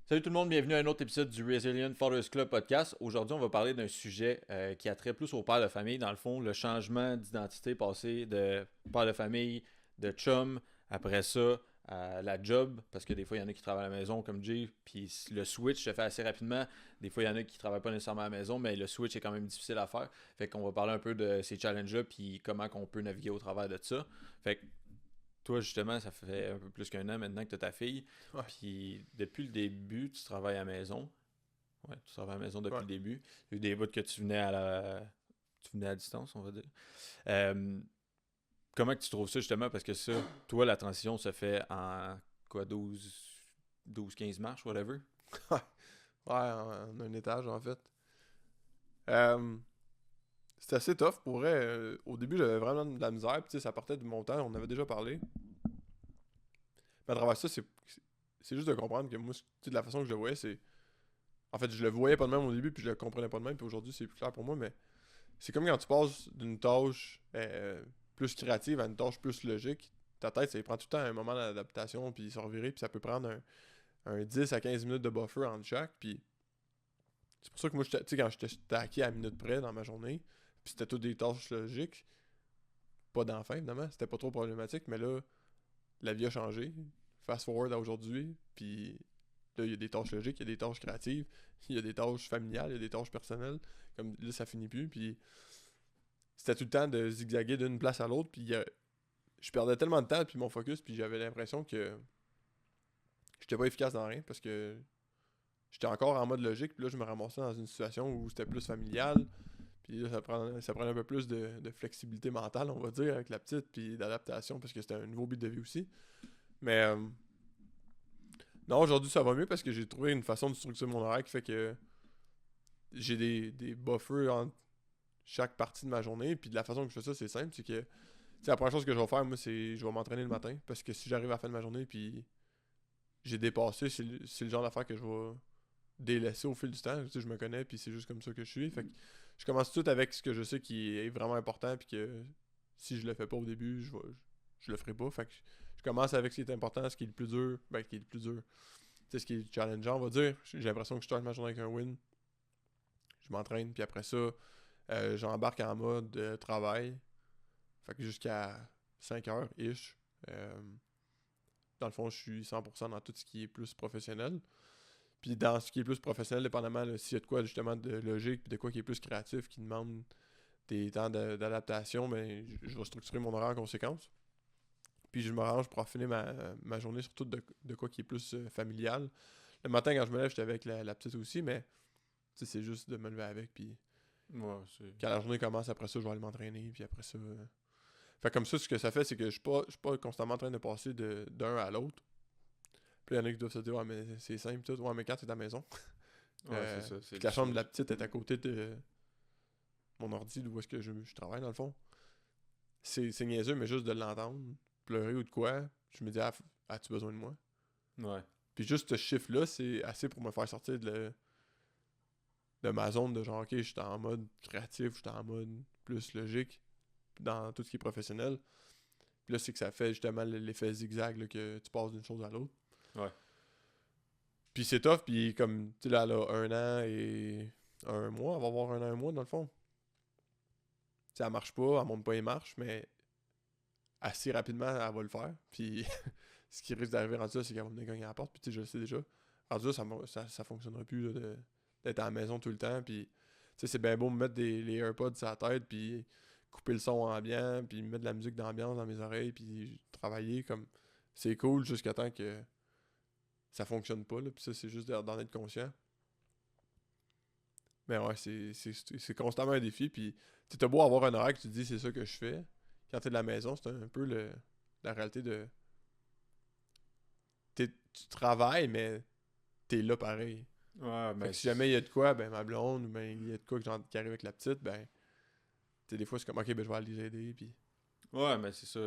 Salut tout le monde, bienvenue à un autre épisode du Resilient Fathers Club podcast. Aujourd'hui, on va parler d'un sujet qui a trait plus au père de famille. Dans le fond, le changement d'identité passé de père de famille, de chum, après ça, à la job, parce que des fois, il y en a qui travaillent à la maison comme Jay, puis le switch se fait assez rapidement. Des fois, il y en a qui travaillent pas nécessairement à la maison, mais le switch est quand même difficile à faire. Fait qu'on va parler un peu de ces challenges-là, puis comment on peut naviguer au travers de ça. Fait que toi, justement, ça fait un peu plus qu'un an maintenant que tu as ta fille. Ouais, Puis depuis le début, tu travailles à la maison. Ouais, tu travailles à la maison depuis ouais. le début. Il y a eu des bouts que tu venais tu venais à distance, on va dire. Euh, Comment que tu trouves ça, justement? Parce que ça, toi, la transition se fait en quoi, 15 marches, whatever? Ouais, en un étage en fait. Euh, C'était assez tough pour vrai. Au début, j'avais vraiment de la misère. Puis, tu sais, ça partait du montant, on avait déjà parlé. Mais à travers ça, c'est juste de comprendre que moi, tu sais, de la façon que je le voyais, c'est. En fait, je le voyais pas de même au début, puis je le comprenais pas de même. Puis aujourd'hui, c'est plus clair pour moi. Mais c'est comme quand tu passes d'une tâche plus créative à une tâche plus logique. Ta tête, ça y prend tout le temps un moment d'adaptation, puis se revirer. Puis ça peut prendre un 10 à 15 minutes de buffer entre chaque. Puis c'est pour ça que moi, tu sais, quand j'étais stacké à la minute près dans ma journée, puis c'était toutes des tâches logiques, pas d'enfant évidemment, c'était pas trop problématique, mais là, la vie a changé. Fast forward à aujourd'hui, puis là, il y a des tâches logiques, il y a des tâches créatives, il y a des tâches familiales, il y a des tâches personnelles. Comme là, ça finit plus, puis c'était tout le temps de zigzaguer d'une place à l'autre, puis je perdais tellement de temps, puis mon focus, puis j'avais l'impression que j'étais pas efficace dans rien, parce que j'étais encore en mode logique, puis là, je me ramassais dans une situation où c'était plus familial. Puis là, ça prend un peu plus de flexibilité mentale, on va dire, avec la petite, puis d'adaptation, parce que c'était un nouveau but de vie aussi. Mais non, aujourd'hui, ça va mieux parce que j'ai trouvé une façon de structurer mon horaire qui fait que j'ai des buffers entre chaque partie de ma journée. Puis de la façon que je fais ça, c'est simple, c'est que, tu sais, la première chose que je vais faire, moi, c'est je vais m'entraîner le matin, parce que si j'arrive à la fin de ma journée, puis j'ai dépassé, c'est le genre d'affaire que je vais délaisser au fil du temps. Tu sais, je me connais, puis c'est juste comme ça que je suis. Fait que je commence tout avec ce que je sais qui est vraiment important, puis que si je le fais pas au début, je le ferai pas. Fait que je commence avec ce qui est important, ce qui est le plus dur. Ben, ce qui est le plus dur. Tu sais, ce qui est challengeant, on va dire. J'ai l'impression que je starte ma journée avec un win. Je m'entraîne, puis après ça, j'embarque en mode travail. Fait que jusqu'à 5 heures-ish. Euh, dans le fond, je suis 100% dans tout ce qui est plus professionnel. Puis dans ce qui est plus professionnel, dépendamment s'il y a de quoi justement de logique, puis de quoi qui est plus créatif, qui demande des temps d'adaptation, ben je vais structurer mon horaire en conséquence. Puis je m'arrange pour finir ma journée surtout de quoi qui est plus familial. Le matin quand je me lève, j'étais avec la petite aussi, mais tu sais, c'est juste de me lever avec. Puis Ouais, c'est. quand la journée commence, après ça, je vais aller m'entraîner. Puis après ça. Fait comme ça, ce que ça fait, c'est que je suis pas constamment en train de passer d'un à l'autre. Puis il y en a qui doivent se dire, ouais, mais c'est simple, tout. Ouais, mais quand t'es à la maison, Ouais, c'est ça, c'est puis le que la chambre de la switch. petite est à côté de mon ordi, d'où est-ce que je travaille dans le fond. C'est niaiseux, mais juste de l'entendre, pleurer ou de quoi, je me dis, ah, as-tu besoin de moi? Ouais. Puis juste ce chiffre-là, c'est assez pour me faire sortir de ma zone de genre, ok, je suis en mode créatif, je suis en mode plus logique dans tout ce qui est professionnel. Puis là, c'est que ça fait justement l'effet zigzag là, que tu passes d'une chose à l'autre. Ouais. Puis c'est tough, puis comme, tu sais, là, elle a un an et un mois, elle va avoir un an et un mois dans le fond. Tu sais, elle marche pas, elle monte pas les marches, mais assez rapidement, elle va le faire. Puis ce qui risque d'arriver rendu là, c'est qu'elle va venir cogner à la porte. Puis tu sais, je le sais déjà. Rendu là, ça fonctionnera plus là, d'être à la maison tout le temps. Puis tu sais, c'est bien beau me mettre les AirPods sur la tête, puis couper le son ambiant, puis mettre de la musique d'ambiance dans mes oreilles, puis travailler comme. C'est cool jusqu'à temps que ça fonctionne pas. Là. Puis ça, c'est juste d'en être conscient. Mais ouais, c'est constamment un défi. Puis tu t'as beau avoir un horaire que tu te dis c'est ça que je fais. Quand t'es de la maison, c'est un peu la réalité de. Tu travailles, mais t'es là pareil. Ouais, Fait mais que si jamais il y a de quoi, ben ma blonde, ou ben il y a de quoi qui arrive avec la petite, ben, tu sais, des fois c'est comme, ok, ben je vais aller les aider, puis. ouais, mais c'est ça.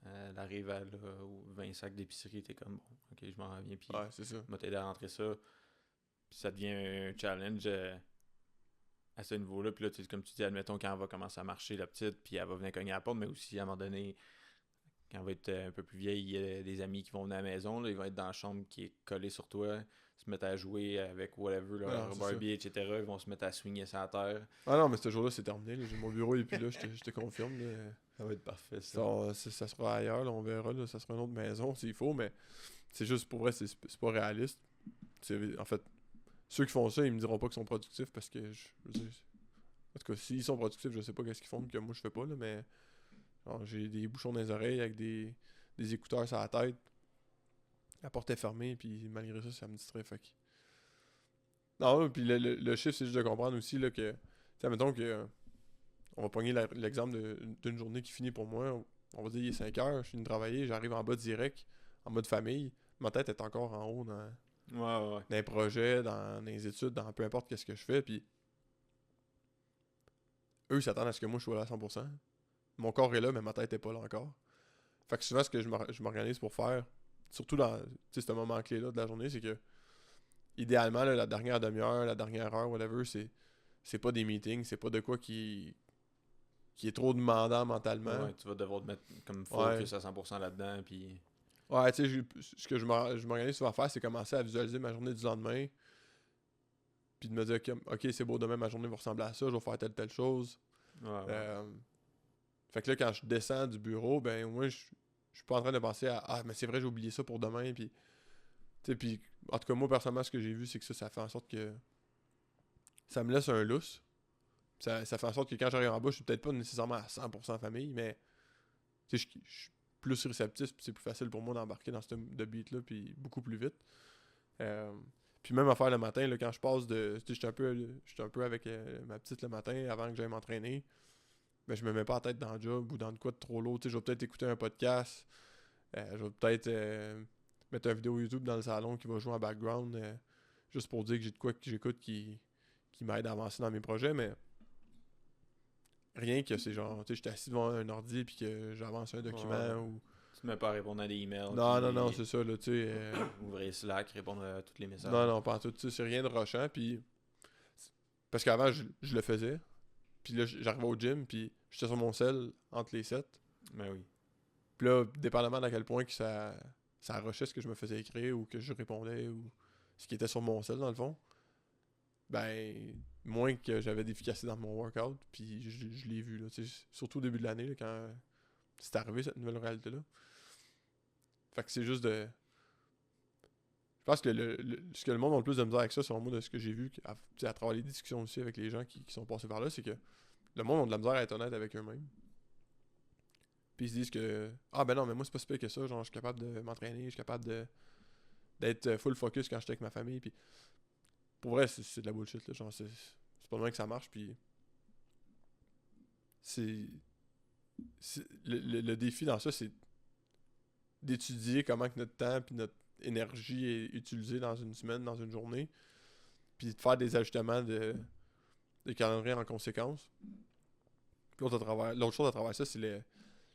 Elle arrive à là, aux 20 sacs d'épicerie, t'es comme bon, ok, je m'en reviens, puis Ouais, c'est ça. m'a t'aider à rentrer ça. Puis ça devient un challenge à ce niveau-là. Puis là, comme tu dis, admettons quand elle va commencer à marcher, la petite, puis elle va venir cogner à la porte, mais aussi à un moment donné, quand elle va être un peu plus vieille, il y a des amis qui vont venir à la maison, là, ils vont être dans la chambre qui est collée sur toi, se mettre à jouer avec whatever, Ah non, leur c'est Barbie, etc. Ils vont se mettre à swinger sur la terre. Ah non, mais ce jour-là, c'est terminé. Là. J'ai mon bureau et puis là, je te confirme. Là. Ça va être parfait, Ça sera ailleurs, là, on verra. Là, ça sera une autre maison s'il faut, mais c'est juste pour vrai, c'est pas réaliste. En fait, ceux qui font ça, ils me diront pas qu'ils sont productifs parce que je veux dire, en tout cas, s'ils sont productifs, je sais pas qu'est-ce qu'ils font que moi je fais pas, là, mais genre, j'ai des bouchons dans les oreilles avec des écouteurs sur la tête. La porte est fermée, puis malgré ça, ça me distrait. Fait que... Non, puis le chiffre, c'est juste de comprendre aussi là, que, tu sais, mettons que on va pogner l'exemple d'une journée qui finit pour moi. On va dire il est 5 heures, je finis de travailler, j'arrive en bas direct, en mode famille. Ma tête est encore en haut Ouais. dans les projets, dans les études, dans peu importe qu'est-ce que je fais. Puis eux, ils s'attendent à ce que moi je sois là à 100%. Mon corps est là, mais ma tête est pas là encore. Fait que souvent, ce que je m'organise pour faire, surtout dans ce moment clé-là de la journée, c'est que idéalement, là, la dernière demi-heure, la dernière heure, whatever, c'est pas des meetings, c'est pas de quoi qui est trop demandant mentalement. Ouais, tu vas devoir te mettre comme Ouais. focus à 100% là-dedans, puis... Ouais, tu sais, ce que je m'organise souvent à faire, c'est commencer à visualiser ma journée du lendemain. Puis de me dire, ok, c'est beau, demain ma journée va ressembler à ça, je vais faire telle chose. Ouais. Fait que là, quand je descends du bureau, ben, moi, je suis pas en train de penser à, ah, mais c'est vrai, j'ai oublié ça pour demain. Puis, tu sais, puis, en tout cas, moi, personnellement, ce que j'ai vu, c'est que ça fait en sorte que ça me laisse un lousse. Ça fait en sorte que quand j'arrive en bas, je suis peut-être pas nécessairement à 100% famille, mais tu sais, je suis plus réceptif, puis c'est plus facile pour moi d'embarquer dans ce de beat-là, puis beaucoup plus vite. Puis même à faire le matin, là, quand je passe de. Tu sais, j'étais un peu avec ma petite le matin avant que j'aille m'entraîner. Mais je me mets pas la tête dans le job ou dans de quoi de trop lourd. Tu sais, je vais peut-être écouter un podcast. Je vais peut-être mettre une vidéo YouTube dans le salon qui va jouer en background. Juste pour dire que j'ai de quoi que j'écoute qui m'aide à avancer dans mes projets. Mais rien que c'est genre, tu sais, j'étais assis devant un ordi puis que j'avance un document ou. Tu te mets pas à répondre à des emails. Non, c'est ça, là, tu sais. Ouvrir Slack, répondre à tous les messages. Non, pas en tout, tu sais, c'est rien de rushant. Puis. Parce qu'avant, je le faisais. Puis là, j'arrivais au gym, puis j'étais sur mon sel entre les sets. Ben oui. Puis là, dépendamment d'à quel point que ça rushait ce que je me faisais écrire ou que je répondais ou ce qui était sur mon sel, dans le fond, ben, moins que j'avais d'efficacité dans mon workout, puis je l'ai vu, là, surtout au début de l'année, là, quand c'est arrivé, cette nouvelle réalité-là. Fait que c'est juste de... Je pense que ce que le monde a le plus de misère avec ça, selon moi, de ce que j'ai vu, à travers les discussions aussi avec les gens qui sont passés par là, c'est que le monde a de la misère à être honnête avec eux-mêmes. Puis ils se disent que ah ben non, mais moi c'est pas si pire que ça, genre je suis capable de m'entraîner, je suis capable d'être full focus quand j'étais avec ma famille. Puis pour vrai, c'est de la bullshit, là. Genre c'est pas le même que ça marche. Puis c'est. Le défi dans ça, c'est d'étudier comment que notre temps puis notre énergie est utilisée dans une semaine, dans une journée. Puis de faire des ajustements de calendrier en conséquence. Puis l'autre chose à travers ça, c'est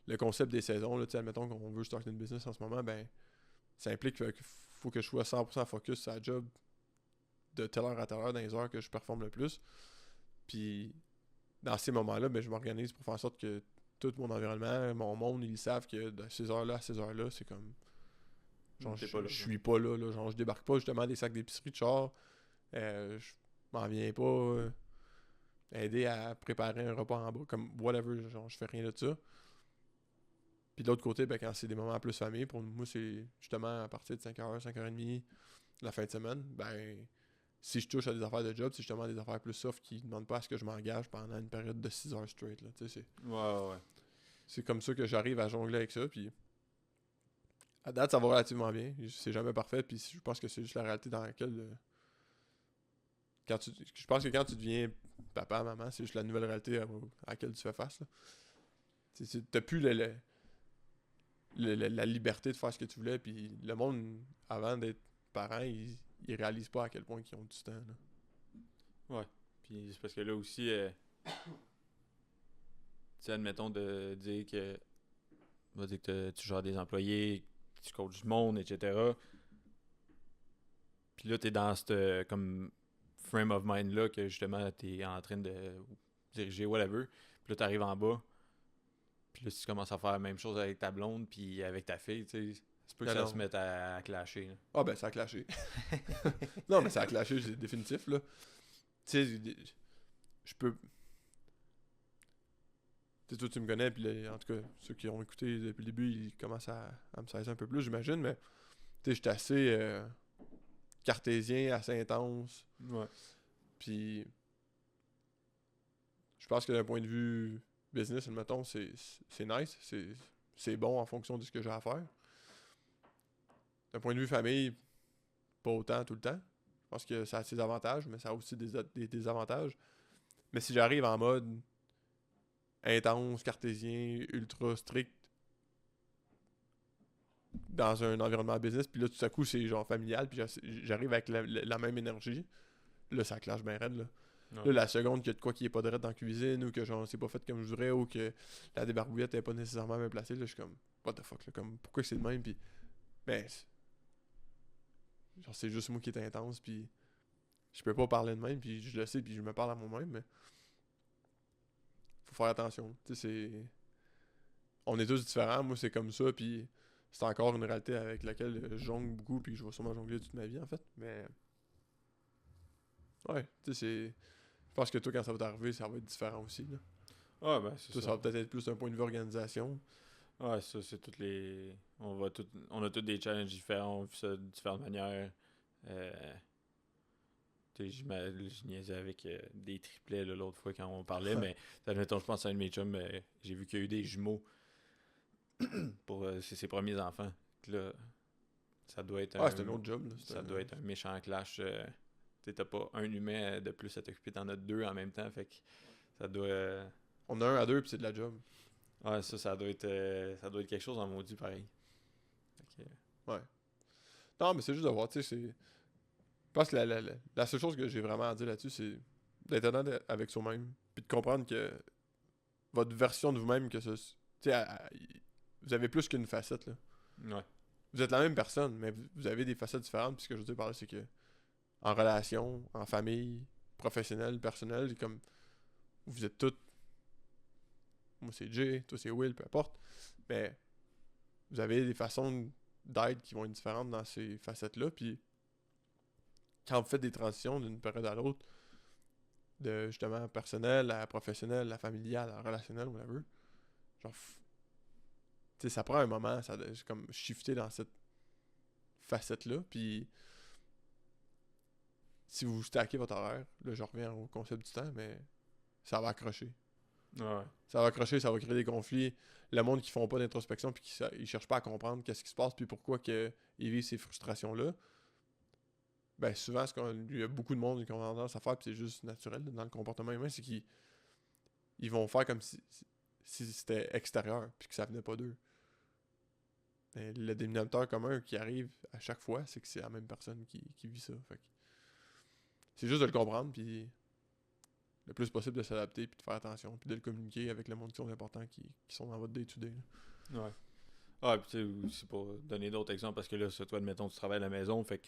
le concept des saisons. Là, admettons qu'on veut starter une business en ce moment, ben ça implique qu'il faut que je sois 100% focus sur la job de telle heure à telle heure dans les heures que je performe le plus. Puis dans ces moments-là, ben, je m'organise pour faire en sorte que tout mon environnement, mon monde, ils savent que de ces heures-là à ces heures-là, c'est comme. Genre, je suis pas là, là. Genre, je débarque pas justement des sacs d'épicerie de char. Je m'en viens pas aider à préparer un repas en bas. Comme whatever, genre, je fais rien de ça. Puis de l'autre côté, ben, quand c'est des moments plus famille, pour moi, c'est justement à partir de 5h, 5h30, la fin de semaine, ben, si je touche à des affaires de job, c'est justement des affaires plus soft qui ne demandent pas à ce que je m'engage pendant une période de 6 heures straight. Là, Ouais. C'est comme ça que j'arrive à jongler avec ça. Puis à date, ça va relativement bien. C'est jamais parfait. Puis je pense que c'est juste la réalité dans laquelle. Je pense que quand tu deviens papa, maman, c'est juste la nouvelle réalité à laquelle tu fais face. Là. T'as plus la liberté de faire ce que tu voulais. Puis le monde, avant d'être parent, ils réalisent pas à quel point ils ont du temps. Là. Ouais. Puis c'est parce que là aussi, tu sais, admettons de dire que. On va dire que tu gères des employés, que tu coaches du monde, etc. Puis là, t'es dans cette comme frame of mind là que justement t'es en train de diriger whatever. Puis là, t'arrives en bas. Puis là, si tu commences à faire la même chose avec ta blonde, puis avec ta fille, tu sais, c'est pas que Ben ça non. se mette à clasher. Là. Ah, ben, ça a clashé. Non, mais ça a clashé, c'est définitif, là. Tu sais, je peux. Tu sais, toi, tu me connais, puis là, en tout cas, ceux qui ont écouté depuis le début, ils commencent à me saisir un peu plus, j'imagine, mais tu sais, j'étais assez cartésien, assez intense, Ouais. puis je pense que d'un point de vue business, admettons, c'est nice, c'est bon en fonction de ce que j'ai à faire. D'un point de vue famille, pas autant tout le temps. Je pense que ça a ses avantages, mais ça a aussi des désavantages. Mais si j'arrive en mode intense, cartésien, ultra strict dans un environnement business, puis là tout à coup c'est genre familial, puis j'arrive avec la même énergie, là ça clash bien raide là. Ouais. Là, la seconde qu'il y a de quoi qui est pas direct dans la cuisine, ou que genre c'est pas fait comme je voudrais, ou que la débarbouillette est pas nécessairement bien placée, là je suis comme what the fuck là, comme pourquoi c'est le même, puis ben genre c'est juste moi qui est intense, puis je peux pas parler de même, puis je le sais, puis je me parle à moi-même, mais faut faire attention. Tu sais, on est tous différents, moi c'est comme ça, puis c'est encore une réalité avec laquelle je jongle beaucoup, puis que je vais sûrement jongler toute ma vie en fait, mais ouais, tu sais, je pense que toi quand ça va t'arriver, ça va être différent aussi, là. Ouais, ben, c'est Toi, ça. ça va peut-être être plus d'un point de vue organisation. Ouais, ça, c'est toutes les. On a tous des challenges différents, on vit ça de différentes manières. Euh, tu sais, je niaisais avec des triplets là, l'autre fois quand on parlait, mais admettons, je pense à un de mes chums, j'ai vu qu'il y a eu des jumeaux pour ses premiers enfants. Là, ça doit être Ah, c'est un autre job, là. ça doit être un méchant clash. Tu sais, t'as pas un humain de plus à t'occuper, t'en as deux en même temps, fait que ça doit. On a un à deux, puis c'est de la job. Ouais, ça doit être quelque chose en maudit pareil. Fait que, Ouais. Non, mais c'est juste de voir, tu sais, c'est... Je pense que la seule chose que j'ai vraiment à dire là-dessus, c'est d'être honnête avec soi-même, puis de comprendre que votre version de vous-même, que ce... Tu sais, vous avez plus qu'une facette, là. ouais. Vous êtes la même personne, mais vous avez des facettes différentes, puis ce que je veux dire par là, c'est que en relation, en famille, professionnelle, personnelle, comme vous êtes toutes... Moi, c'est Jay, toi, c'est Will, peu importe. Mais vous avez des façons d'être qui vont être différentes dans ces facettes-là, puis quand vous faites des transitions d'une période à l'autre, de justement personnel à professionnel, à familial, à relationnel, whatever, genre, tu sais, ça prend un moment, ça de comme shifter dans cette facette-là, puis si vous stackez votre horaire, là je reviens au concept du temps, mais ça va accrocher. Ouais. Ça va accrocher, ça va créer des conflits. Le monde qui font pas d'introspection puis ils cherchent pas à comprendre qu'est-ce qui se passe puis pourquoi ils vivent ces frustrations-là, ben souvent, il y a beaucoup de monde qui ont tendance à faire, puis c'est juste naturel dans le comportement humain, c'est qu'ils vont faire comme si c'était extérieur, puis que ça venait pas d'eux. Mais le dénominateur commun qui arrive à chaque fois, c'est que c'est la même personne qui vit ça. Fait que c'est juste de le comprendre, puis le plus possible de s'adapter, puis de faire attention, puis de le communiquer avec le monde qui sont importants, qui sont dans votre day-to-day. Ouais. Ah, puis tu sais, aussi pour donner d'autres exemples, parce que là, c'est toi, admettons, tu travailles à la maison, fait que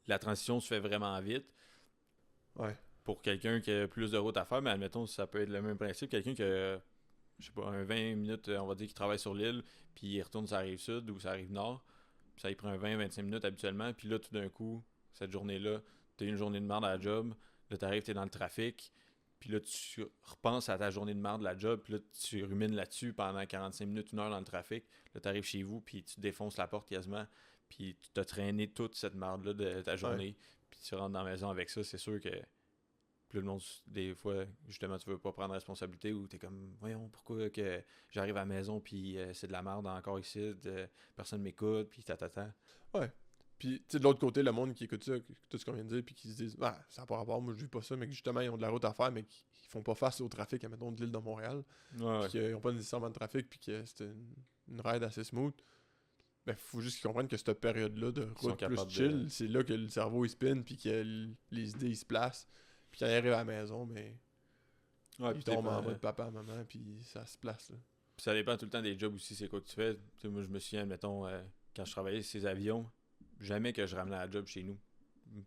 la transition se fait vraiment vite. Ouais. Pour quelqu'un qui a plus de route à faire, mais admettons, ça peut être le même principe. Quelqu'un qui a, je sais pas, un 20 minutes, on va dire, qui travaille sur l'île, puis il retourne sur la rive sud ou sur la rive nord, puis ça lui prend un 20-25 minutes habituellement, puis là, tout d'un coup, cette journée-là, t'as eu une journée de merde à la job, là, t'arrives, t'es dans le trafic, puis là, tu repenses à ta journée de merde de la job, puis là, tu rumines là-dessus pendant 45 minutes, une heure dans le trafic, là, t'arrives chez vous, puis tu défonces la porte quasiment, puis tu t'as traîné toute cette merde-là de ta journée, puis tu rentres dans la maison avec ça, c'est sûr que puis le monde, des fois, justement, tu veux pas prendre responsabilité ou t'es comme, voyons, pourquoi que j'arrive à la maison puis c'est de la merde encore ici, personne m'écoute, puis tatata. Ouais. Puis, tu sais, de l'autre côté, le monde qui écoute ça, tout ce qu'on vient de dire, puis qui se disent, ah, ça n'a pas rapport, moi je vis pas ça, mais que justement, ils ont de la route à faire, mais qui font pas face au trafic, admettons, de l'île de Montréal, Ouais, puis qu'ils n'ont pas nécessairement de trafic, puis que c'est une ride assez smooth. Ben, faut juste qu'ils comprennent que cette période-là de sont route plus capables chill, c'est là que le cerveau il spin, puis que les idées ils se placent. Puis quand ils arrivent à la maison, mais ouais, ils tombent en mode papa, maman, puis ça se place. Là. puis ça dépend tout le temps des jobs aussi, c'est quoi que tu fais. Tu sais, moi, je me souviens, mettons, quand je travaillais sur ces avions, jamais que je ramenais la job chez nous.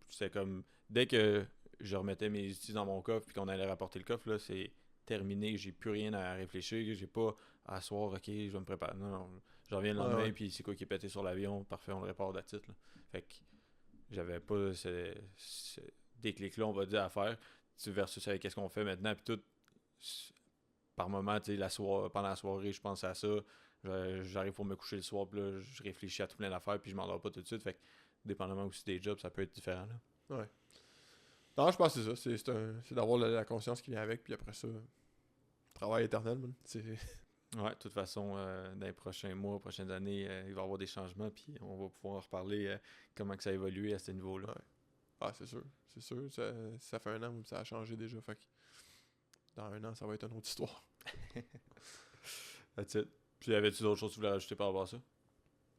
C'était comme, dès que je remettais mes outils dans mon coffre puis qu'on allait rapporter le coffre, là, c'est terminé, j'ai plus rien à réfléchir, j'ai pas à soir, ok, je vais me préparer. Non, je reviens le lendemain, puis c'est quoi qui est pété sur l'avion, parfait, on le répare d'attitude. Fait que j'avais pas ce déclic-là, on va dire, à faire, versus avec qu'est-ce qu'on fait maintenant, puis tout, par moment, tu sais, pendant la soirée, je pense à ça, j'arrive pour me coucher le soir, puis là, je réfléchis à tout plein d'affaires, puis je m'endors pas tout de suite, fait que, dépendamment aussi des jobs, ça peut être différent, là. Ouais. Non, je pense que c'est ça. C'est d'avoir la conscience qui vient avec, puis après ça, travail éternel, man. Ouais, de toute façon, dans les prochains mois, prochaines années, il va y avoir des changements, puis on va pouvoir reparler comment que ça a évolué à ce niveau-là. Ouais. Ah, c'est sûr. C'est sûr. Ça fait 1 an où ça a changé déjà. Fait que dans 1 an, ça va être une autre histoire. That's it. Puis, avais-tu d'autres choses que tu voulais rajouter par rapport à ça?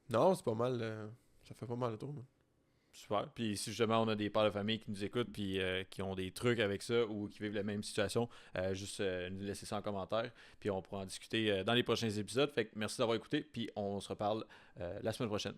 Non, c'est pas mal. Ça fait pas mal le tour, man. Super. Puis si justement on a des pères de famille qui nous écoutent puis qui ont des trucs avec ça ou qui vivent la même situation, juste nous laisser ça en commentaire. Puis on pourra en discuter dans les prochains épisodes. Fait que merci d'avoir écouté. Puis on se reparle la semaine prochaine.